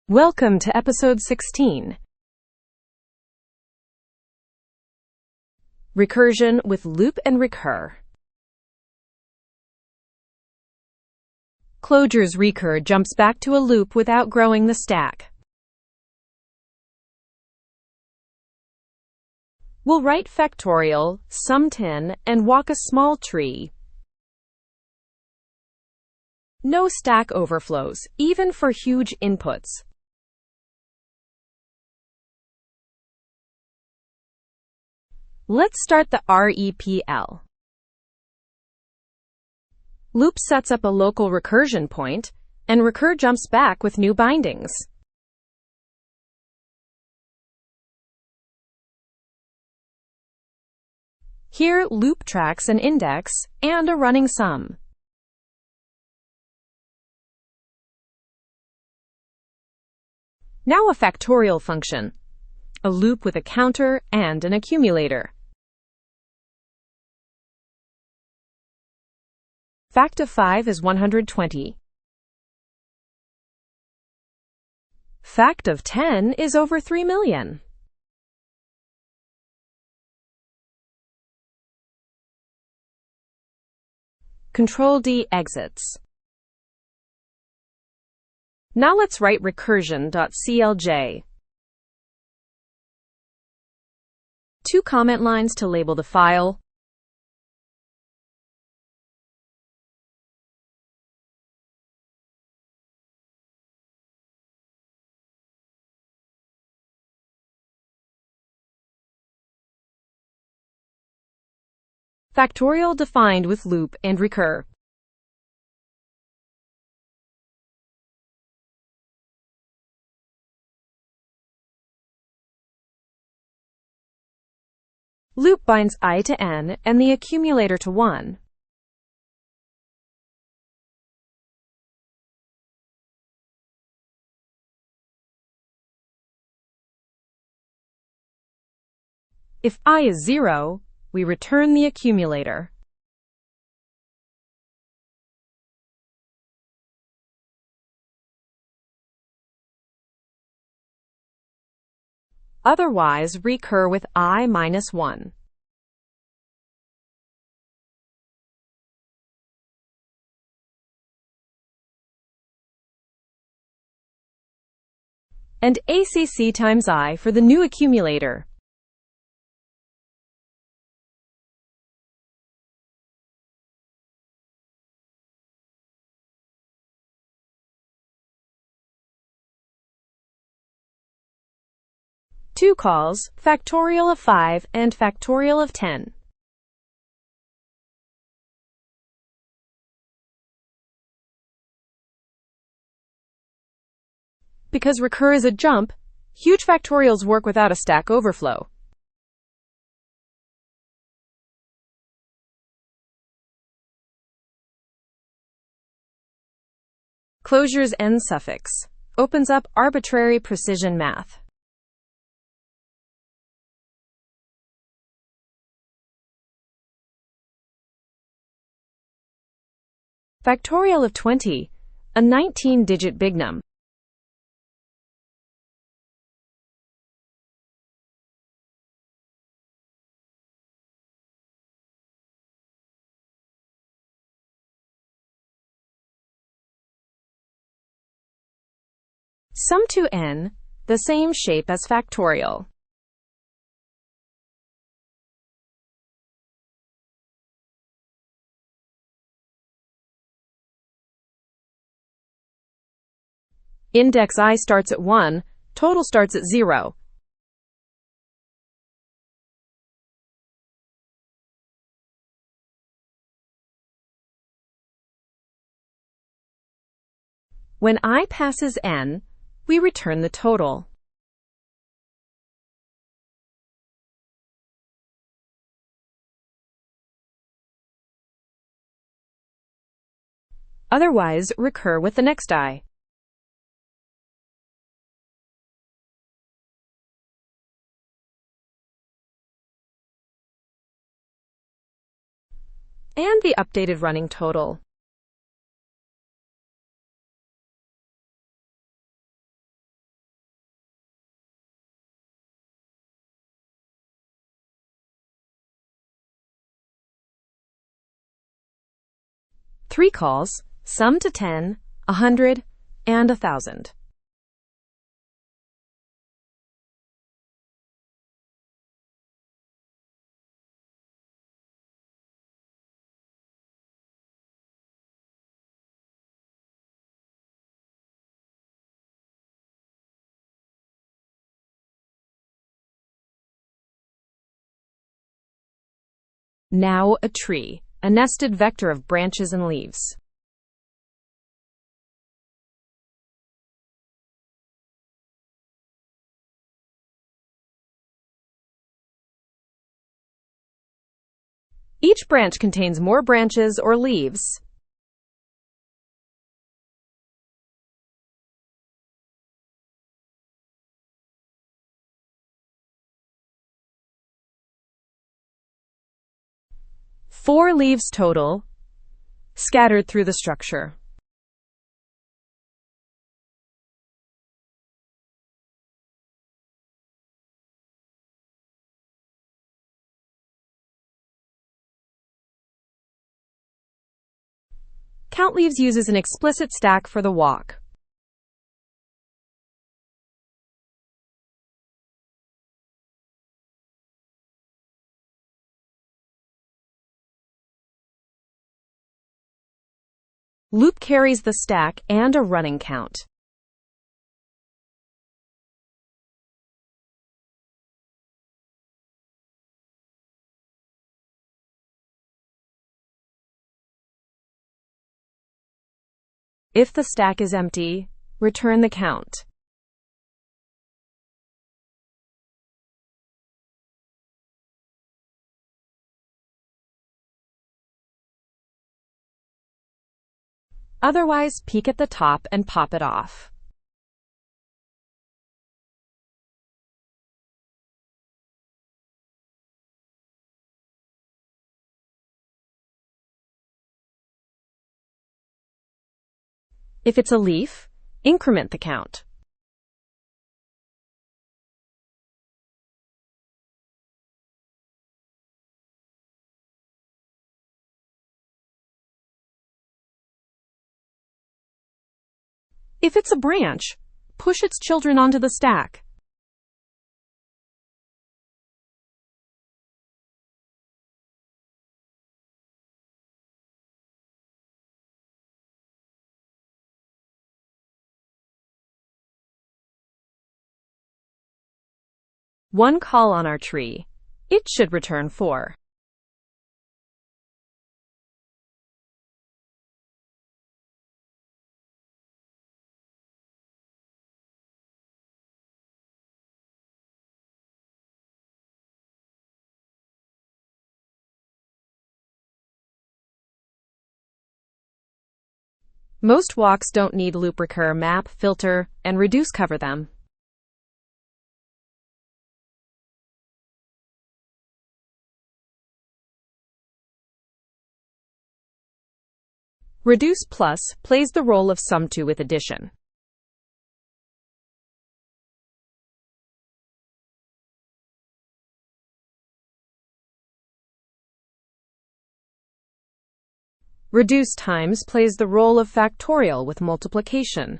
Welcome to episode 16. Recursion with loop and recur. Clojure's recur jumps back to a loop without growing the stack. We'll write factorial, sum 10, and walk a small tree. No stack overflows, even for huge inputs. Let's start the REPL. Loop sets up a local recursion point, and recur jumps back with new bindings. Here, loop tracks an index and a running sum. Now a factorial function, a loop with a counter and an accumulator. Fact of 5 is 120. Fact of 10 is over 3 million. Control-D exits. Now let's write recursion.clj. 2 comment lines to label the file. Factorial defined with loop and recur. Loop binds I to n and the accumulator to 1. If I is 0, we return the accumulator. Otherwise, recur with I minus 1. And ACC times I for the new accumulator. Two calls, factorial of 5 and factorial of 10. Because recur is a jump, huge factorials work without a stack overflow. Clojure's n suffix opens up arbitrary precision math. Factorial of 20, a 19-digit bignum. Sum to n, the same shape as factorial. Index I starts at 1, total starts at 0. When I passes n, we return the total. Otherwise, recur with the next I. And the updated running total. 3 calls, sum to 10, 100, and 1,000. Now a tree, a nested vector of branches and leaves. Each branch contains more branches or leaves. Four leaves total, scattered through the structure. Count leaves uses an explicit stack for the walk. Loop carries the stack and a running count. If the stack is empty, return the count. Otherwise, peek at the top and pop it off. If it's a leaf, increment the count. If it's a branch, push its children onto the stack. One call on our tree. It should return 4. Most walks don't need loop recur, map, filter, and reduce cover them. Reduce plus plays the role of sum to with addition. Reduce times plays the role of factorial with multiplication.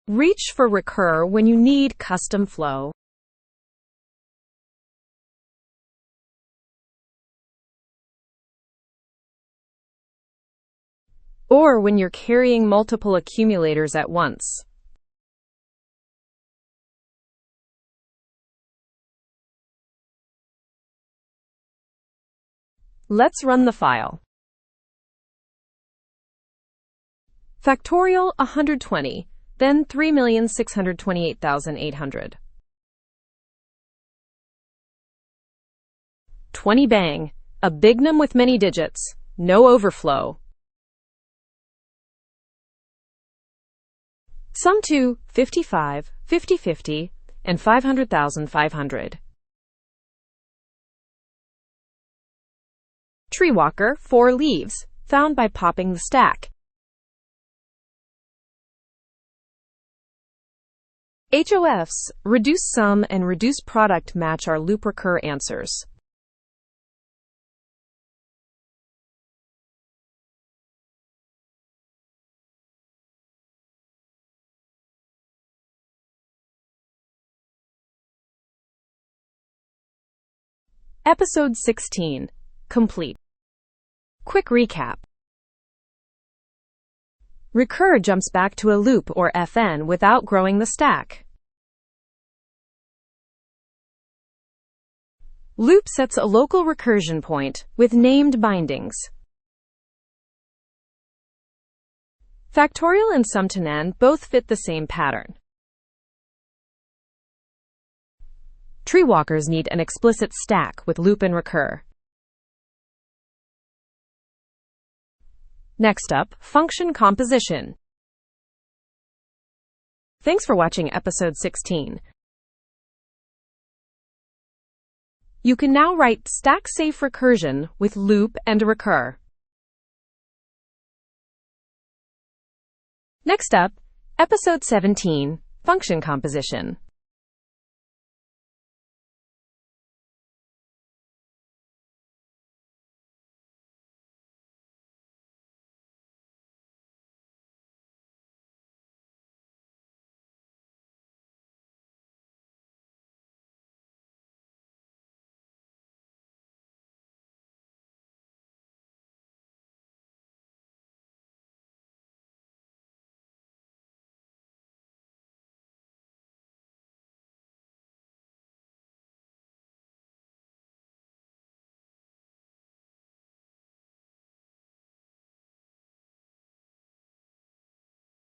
Reach for recur when you need custom flow. Or when you're carrying multiple accumulators at once. Let's run the file. Factorial 120, then 3,628,800. 20 bang, a bignum with many digits, no overflow. Sum to 55, 50, and 500,500. Tree walker, 4 leaves, found by popping the stack. HOFs, reduce sum and reduce product, match our loop recur answers. Episode 16. Complete. Quick recap. Recur jumps back to a loop or FN without growing the stack. Loop sets a local recursion point with named bindings. Factorial and sum to n both fit the same pattern. Tree walkers need an explicit stack with loop and recur. Next up, function composition. Thanks for watching episode 16. You can now write stack-safe recursion with loop and recur. Next up, episode 17, function composition.